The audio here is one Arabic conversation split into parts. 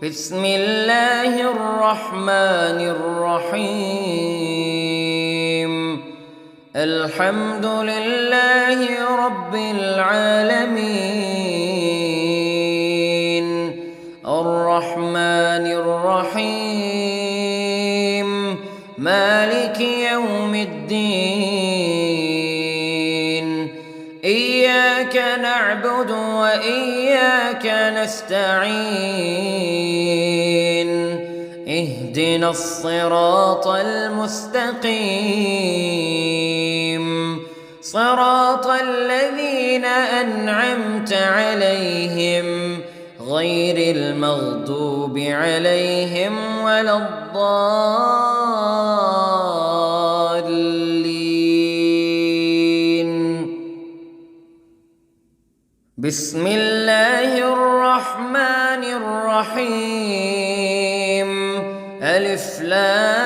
بسم الله الرحمن الرحيم. الحمد لله رب العالمين، الرحمن الرحيم، مالك يوم الدين. إياك نعبد وإياك نستعين، اهدنا الصراط المستقيم، صراط الذين أنعمت عليهم غير المغضوب عليهم ولا الضالين. بسم الله الرحمن الرحيم. ألف لام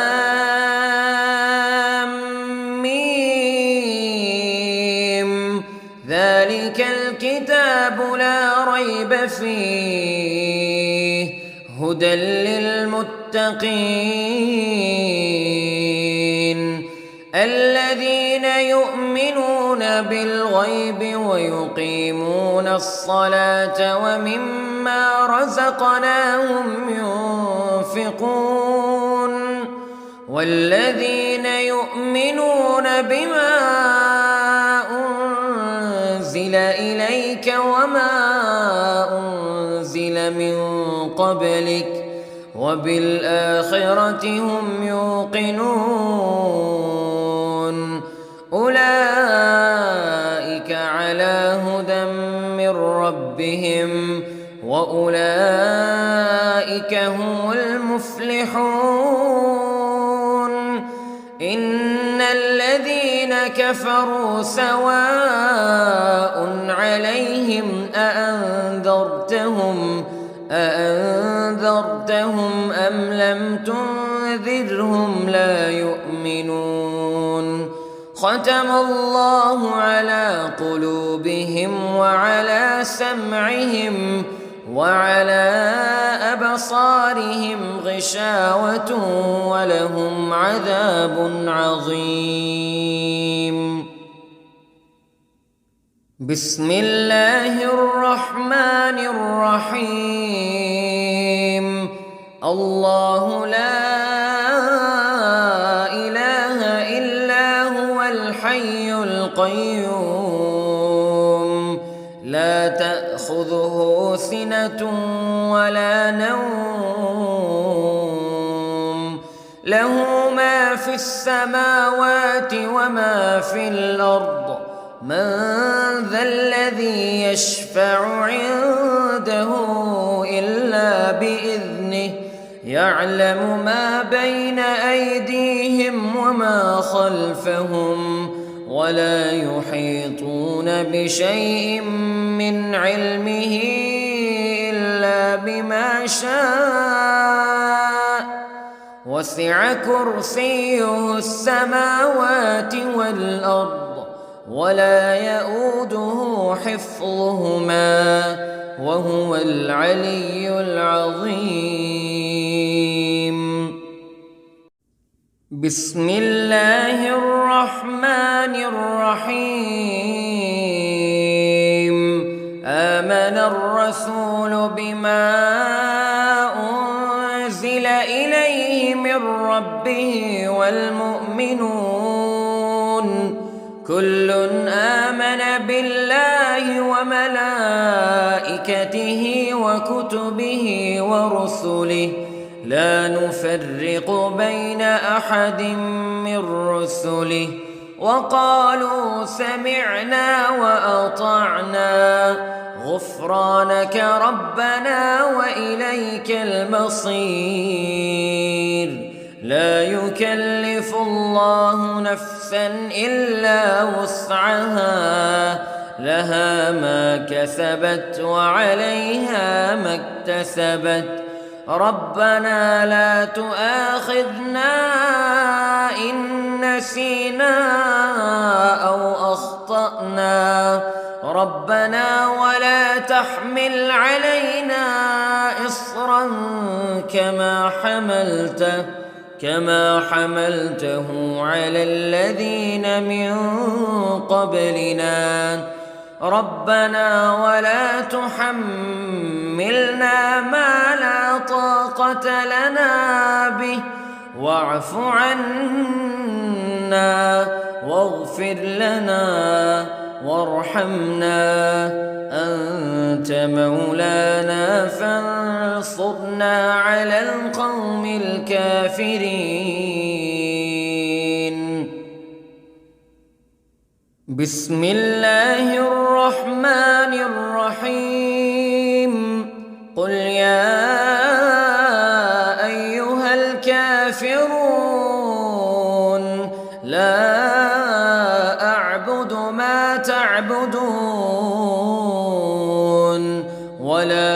ميم. ذلك الكتاب لا ريب فيه، هدى للمتقين الذين يؤمنون بالغيب ويقيمون الصلاة ومما رزقناهم ينفقون، والذين يؤمنون بما أنزل إليك وما أنزل من قبلك وبالآخرة هم يوقنون. أولئك على هدى من ربهم وأولئك هم المفلحون. إن الذين كفروا سواء عليهم أأنذرتهم أم لم تنذرهم لا يؤمنون. ختم الله على قلوبهم وعلى سمعهم وعلى أبصارهم غشاوة ولهم عذاب عظيم. بسم الله الرحمن الرحيم. الله لا إله إلا هو الحي القيوم، لا تأخذه سنة ولا نوم، له ما في السماوات وما في الأرض. من ذا الذي يشفع عنده إلا بإذنه، يعلم ما بين أيديهم وما خلفهم، ولا يحيطون بشيء من علمه إلا بما شاء. وسع كرسيه السماوات والأرض ولا يؤوده حفظهما وهو العلي العظيم. بسم الله الرحمن الرحيم. آمن الرسول بما أنزل إليه من ربه والمؤمنون كل آمن بالله وملائكته وكتبه ورسله، لا نفرق بين أحد من رسله، وقالوا سمعنا وأطعنا غفرانك ربنا وإليك المصير. لا يكلف الله نفسا إلا وسعها، لها ما كسبت وعليها ما اكتسبت. ربنا لا تؤاخذنا إن نسينا أو أخطأنا، ربنا ولا تحمل علينا إصرا كما حملته على الذين من قبلنا ربنا ولا تحملنا ما لا طاقة لنا به واعف عنا واغفر لنا وارحمنا أنت مولانا فانصرنا على القوم الكافرين. بسم الله الرحمن الرحيم. قل يا أيها الكافرون لا أعبد ما تعبدون ولا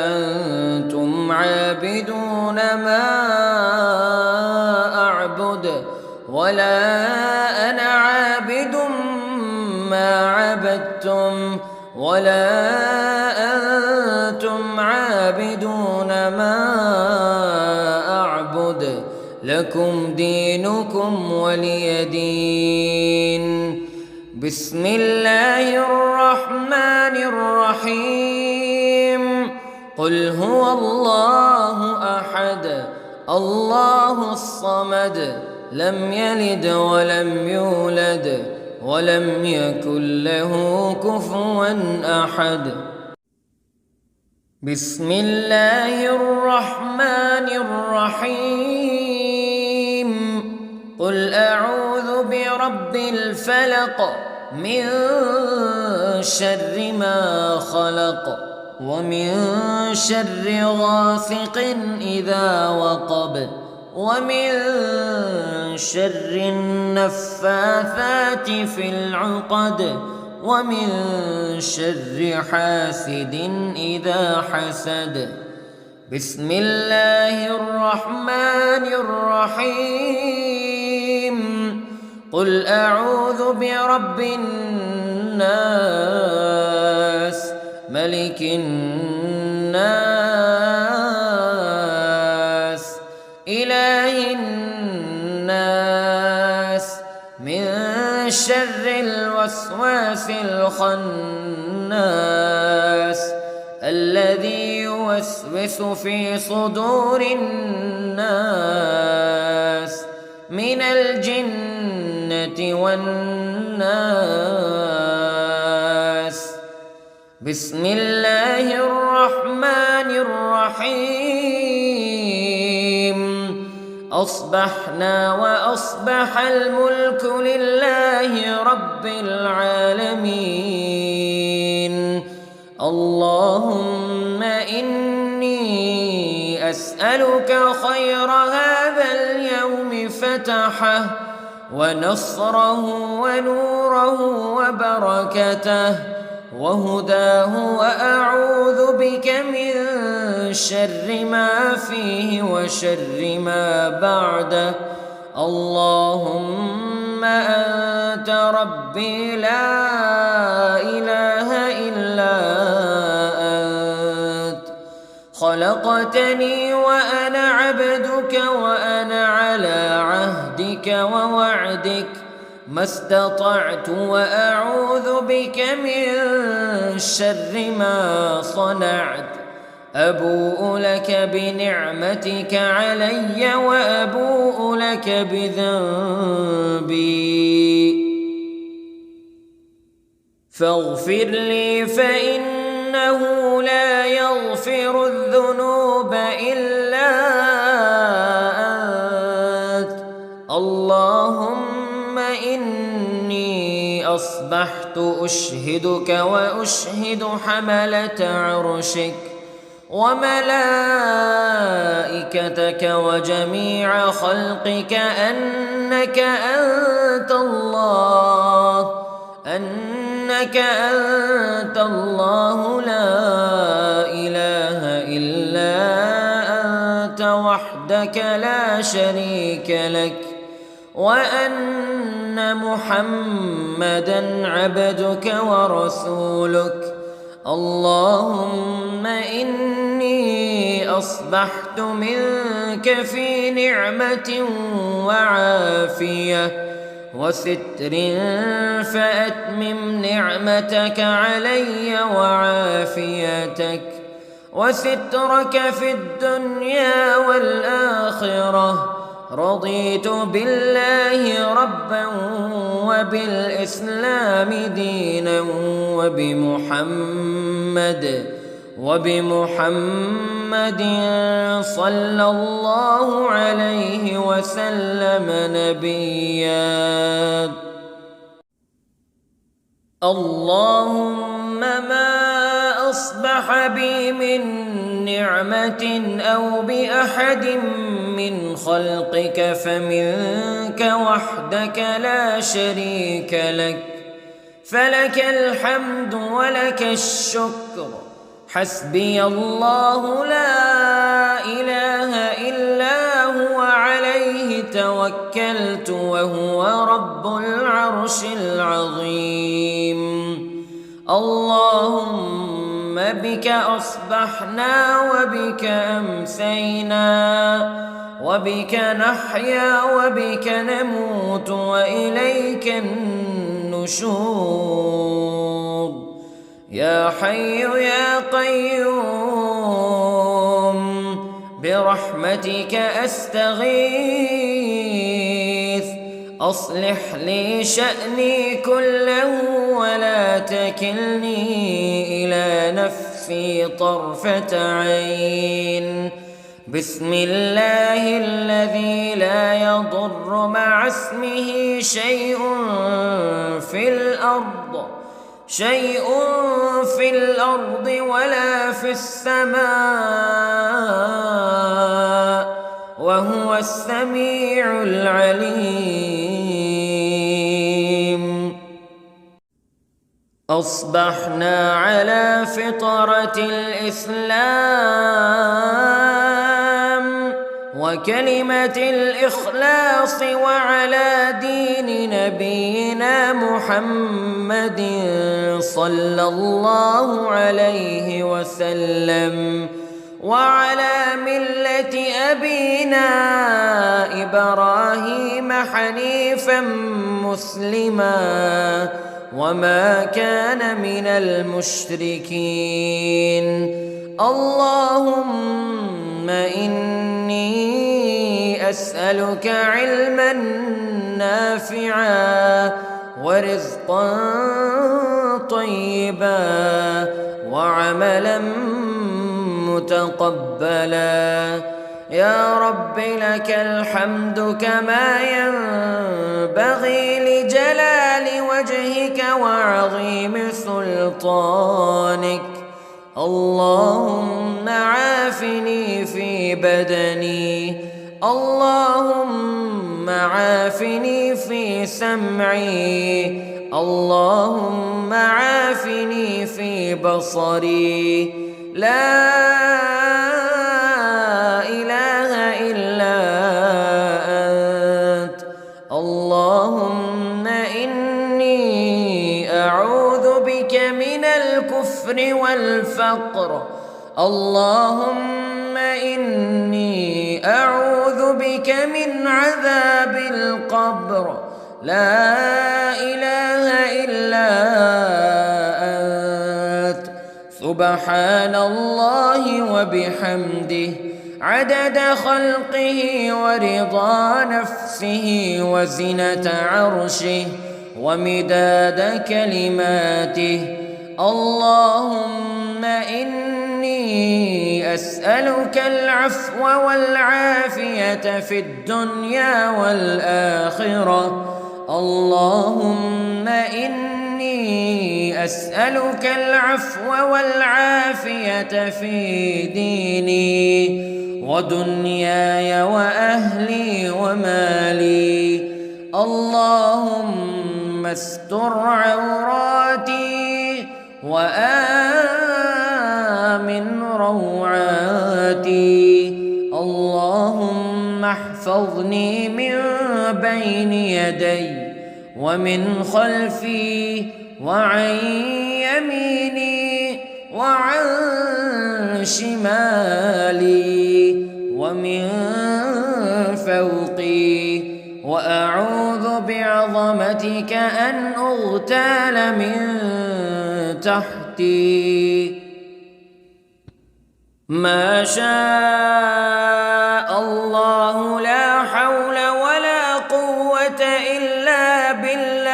أنتم عابدون ما أعبد ولا أنا عابد ما عبدتم ولا أنتم عابدون ما أعبد لكم دينكم ولي دين. بسم الله الرحمن الرحيم. قل هو الله أحد الله الصمد لم يلد ولم يولد ولم يكن له كفوا أحد. بسم الله الرحمن الرحيم. قل أعوذ برب الفلق من شر ما خلق ومن شر غاسق إذا وقب ومن شر النفاثات في العقد ومن شر حاسد إذا حسد. بسم الله الرحمن الرحيم. قل أعوذ برب الناس ملك الناس إله الناس من شر الوسواس الخناس الذي يوسوس في صدور الناس من الجنة والناس. بسم الله الرحمن الرحيم. أصبحنا وأصبح الملك لله رب العالمين. اللهم إني أسألك خير هذا اليوم فتحه ونصره ونوره وبركته وهداه وأعوذ بك من شر ما فيه وشر ما بعده. اللهم أنت ربي لا إله إلا أنت خلقتني وأنا عبدك وأنا على عهدك ووعدك ما استطعت وأعوذ بك من شر ما صنعت. أبوء لك بنعمتك علي وأبوء لك بذنبي فاغفر لي فإنه لا يغفر الذنوب إلا أنت. اللهم إني أصبحت أشهدك وأشهد حملة عرشك وملائكتك وجميع خلقك أنك أنت الله لا إله إلا أنت وحدك لا شريك لك وأن أن محمدًا عبدك ورسولك. اللهم إني أصبحت منك في نعمة وعافية وستر، فأتمم نعمتك علي وعافيتك وسترك في الدنيا والآخرة. رضيت بالله ربا وبالإسلام دينا وبمحمد صلى الله عليه وسلم نبيا. اللهم ما أصبح بي من نعمة أو بأحد من خلقك فمنك وحدك لا شريك لك، فلك الحمد ولك الشكر. حسبي الله لا إله إلا هو عليه توكلت وهو رب العرش العظيم. اللهم بك أصبحنا وبك أمسينا وبك نحيا وبك نموت وإليك النشور. يا حي يا قيوم برحمتك أستغيث، أصلح لي شأني كله ولا تكلني إلى نفسي طرفة عين. بسم الله الذي لا يضر مع اسمه شيء في الأرض ولا في السماء وهو السميع العليم. أصبحنا على فطرة الإسلام وكلمة الإخلاص وعلى دين نبينا محمد صلى الله عليه وسلم وعلى ملة أبينا إبراهيم حنيفا مسلما وما كان من المشركين. اللهم إني أسألك علما نافعا ورزقا طيبا وعملا متقبلا. يا رب لك الحمد كما ينبغي لجلال وجهك وعظيم سلطانك. اللهم عافني في بدني، اللهم عافني في سمعي، اللهم عافني في بصري. لا إله إلا أنت. اللهم إني أعوذ بك من الكفر والفقر. اللهم إني أعوذ بك من عذاب القبر. لا إله إلا أنت. سبحان الله وبحمده عدد خلقه ورضا نفسه وزنة عرشه ومداد كلماته. اللهم إني أسألك العفو والعافية في الدنيا والآخرة. اللهم إني أسألك العفو والعافية في ديني ودنياي وأهلي ومالي. اللهم استر عوراتي وآمن روعاتي. اللهم احفظني من بين يدي ومن خلفي وعن يميني وعن شمالي ومن فوقي، وأعوذ بعظمتك أن أغتال من تحتي. ما شاء الله لا حول ولا قوة إلا بالله.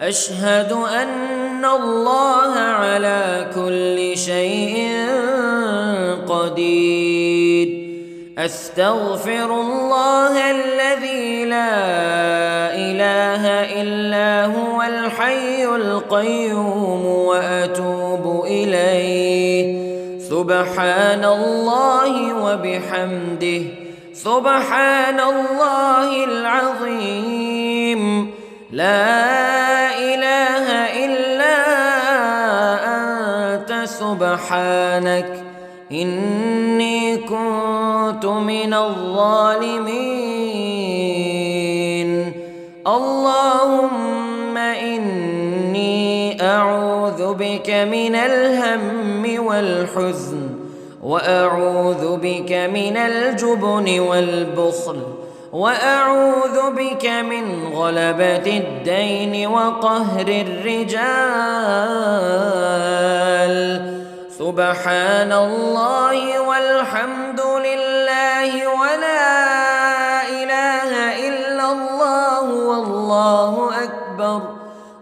أشهد أن الله على كل شيء قدير. أستغفر الله الذي لا إله إلا هو الحي القيوم وأتوب إليه. سبحان الله وبحمده، سبحان الله العظيم. لا إله إلا أنت سبحانك إني كنت من الظالمين. اللهم إني أعوذ بك من الهم والحزن، وأعوذ بك من الجبن والبخل، وأعوذ بك من غلبة الدين وقهر الرجال. سبحان الله والحمد لله ولا إله إلا الله والله أكبر،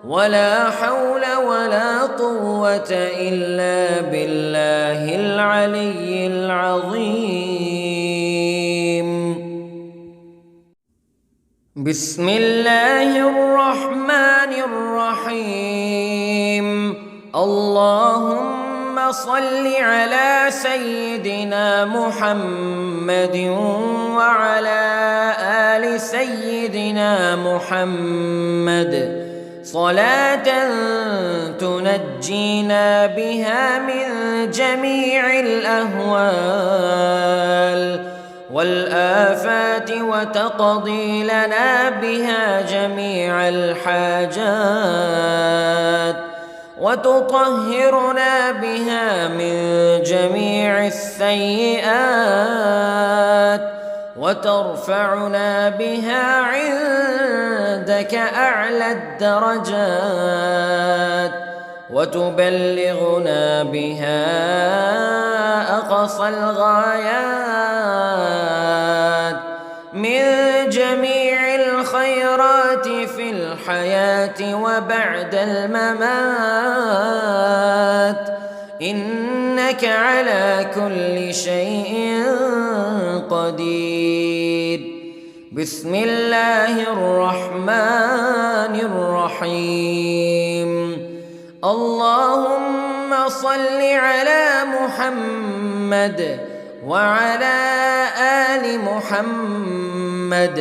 ولا حول ولا قوة إلا بالله العلي العظيم. بسم الله الرحمن الرحيم. اللهم صل على سيدنا محمد وعلى آل سيدنا محمد صلاة تنجينا بها من جميع الأهوال والآفات، وتقضي لنا بها جميع الحاجات، وتطهرنا بها من جميع السيئات، وترفعنا بها عندك أعلى الدرجات، وتبلغنا بها أقصى الغايات من جميع الخيرات في الحياة وبعد الممات، إنك على كل شيء قدير. بسم الله الرحمن الرحيم. اللهم صل على محمد وعلى آل محمد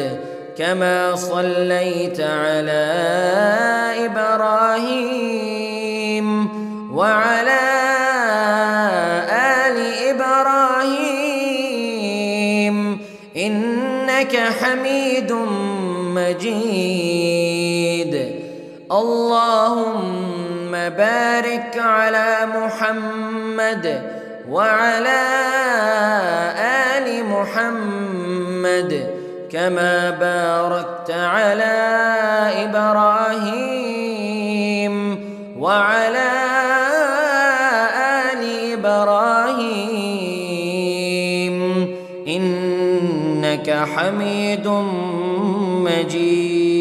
كما صليت على إبراهيم وعلى آل إبراهيم إنك حميد مجيد. اللهم بارك على محمد وعلى آل محمد كما باركت على إبراهيم وعلى آل إبراهيم إنك حميد مجيد.